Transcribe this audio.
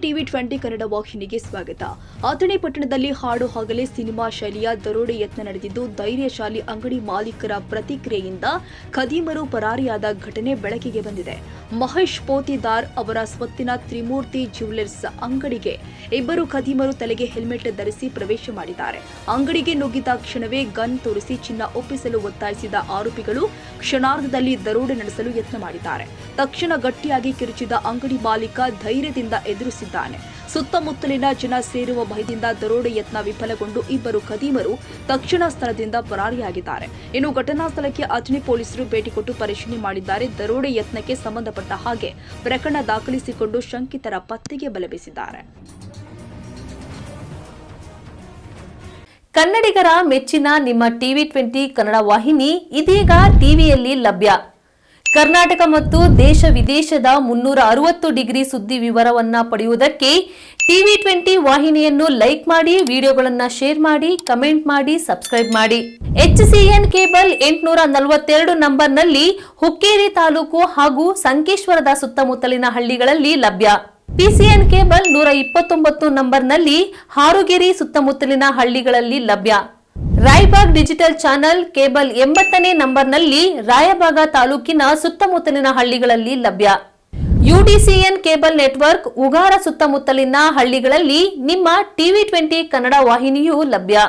TV 20 Kannada ವಾಹಿನಿಗೆ ಸ್ವಾಗತ. ಅಥಣಿ ಪಟ್ಟಣದಲ್ಲಿ ಹಾಡು ಹಗಲೇ ಸಿನಿಮಾ ಶೈಲಿಯ ದರೋಡೆ ಯತ್ನ ನಡೆದಿದ್ದು, ಧೈರ್ಯಶಾಲಿ ಅಂಗಡಿ ಮಾಲೀಕರ ಪ್ರತಿಕ್ರಿಯೆಯಿಂದ ಖದೀಮರು ಪರಾರಿಯಾದ ಘಟನೆ ಬೆಳಕಿಗೆ ಬಂದಿದೆ. ಮಹೇಶ್ ಪೋತಿದಾರ್ ಅವರ ಸ್ವತ್ತಿನ ತ್ರಿಮೂರ್ತಿ ಜ್ಯುವೆಲರ್ಸ್ ಅಂಗಡಿಗೆ ಇಬ್ಬರು ಖದೀಮರು ತಲೆಗೆ ಹೆಲ್ಮೆಟ್ ಧರಿಸಿ ಪ್ರವೇಶ ಮಾಡಿದ್ದಾರೆ. ಅಂಗಡಿಗೆ ನುಗ್ಗಿದ ಕ್ಷಣವೇ ಗನ್ ತೋರಿಸಿ ಚಿನ್ನ ಒಪ್ಪಿಸಲು ಒತ್ತಾಯಿಸಿದ ಆರೋಪಿಗಳು ಕ್ಷಣಾರ್ಧದಲ್ಲಿ ದರೋಡೆ ನಡೆಸಲು ಯತ್ನ ಮಾಡಿದ್ದಾರೆ. ತಕ್ಷಣ ಗಟ್ಟಿಯಾಗಿ ಕಿರುಚಿದ ಅಂಗಡಿ ಮಾಲೀಕ ಧೈರ್ಯದಿಂದ ಎದುರಿಸಿದ್ದಾನೆ. ಸುತ್ತಮುತ್ತಲಿನ ಜನ ಸೇರುವ ಭಯದಿಂದ ದರೋಡೆ ಯತ್ನ ವಿಫಲಗೊಂಡು ಇಬ್ಬರು ಖದೀಮರು ತಕ್ಷಣ ಸ್ಥಳದಿಂದ ಪರಾರಿಯಾಗಿದ್ದಾರೆ. ಇನ್ನು ಘಟನಾ ಸ್ಥಳಕ್ಕೆ ಅಥಣಿ ಪೊಲೀಸರು ಭೇಟಿ ಕೊಟ್ಟು ಪರಿಶೀಲನೆ ಮಾಡಿದ್ದಾರೆ. ದರೋಡೆ ಯತ್ನಕ್ಕೆ ಸಂಬಂಧಪಟ್ಟ ಹಾಗೆ ಪ್ರಕರಣ ದಾಖಲಿಸಿಕೊಂಡು ಶಂಕಿತರ ಪತ್ತೆಗೆ ಬಲೆ ಬೀಸಿದ್ದಾರೆ. ಕನ್ನಡಿಗರ ಮೆಚ್ಚಿನ ನಿಮ್ಮ ಟಿವಿ 20 ಕನ್ನಡ ವಾಹಿನಿ ಇದೀಗ ಟಿವಿಯಲ್ಲಿ ಲಭ್ಯ. ಕರ್ನಾಟಕ ಮತ್ತು ದೇಶ ವಿದೇಶದ 360 ಡಿಗ್ರಿ ಸುದ್ದಿ ವಿವರವನ್ನ ಪಡೆಯುವುದಕ್ಕೆ ಟಿವಿ 20 ವಾಹಿನಿಯನ್ನು ಲೈಕ್ ಮಾಡಿ, ವಿಡಿಯೋಗಳನ್ನು ಶೇರ್ ಮಾಡಿ, ಕಮೆಂಟ್ ಮಾಡಿ, ಸಬ್ಸ್ಕ್ರೈಬ್ ಮಾಡಿ. HCN ಕೇಬಲ್ 842 ನಂಬರ್ನಲ್ಲಿ ಹುಕ್ಕೇರಿ ತಾಲೂಕು ಹಾಗೂ ಸಂಕೇಶ್ವರದ ಸುತ್ತಮುತ್ತಲಿನ ಹಳ್ಳಿಗಳಲ್ಲಿ ಲಭ್ಯ. PCN ಕೇಬಲ್ 129 ನಂಬರ್ನಲ್ಲಿ ಹಾರುಗೆರೆ ಸುತ್ತಮುತ್ತಲಿನ ಹಳ್ಳಿಗಳಲ್ಲಿ ಲಭ್ಯ. ರಾಯಬಾಗ್ ಡಿಜಿಟಲ್ ಚಾನೆಲ್ ಕೇಬಲ್ 80ನೇ ನಂಬರ್ನಲ್ಲಿ ರಾಯಬಾಗ ತಾಲೂಕಿನ ಸುತ್ತಮುತ್ತಲಿನ ಹಳ್ಳಿಗಳಲ್ಲಿ ಲಭ್ಯ. UDCN ಕೇಬಲ್ ನೆಟ್ವರ್ಕ್ ಉಗಾರ ಸುತ್ತಮುತ್ತಲಿನ ಹಳ್ಳಿಗಳಲ್ಲಿ ನಿಮ್ಮ ಟಿವಿ 20 ಕನ್ನಡ ವಾಹಿನಿಯೂ ಲಭ್ಯ.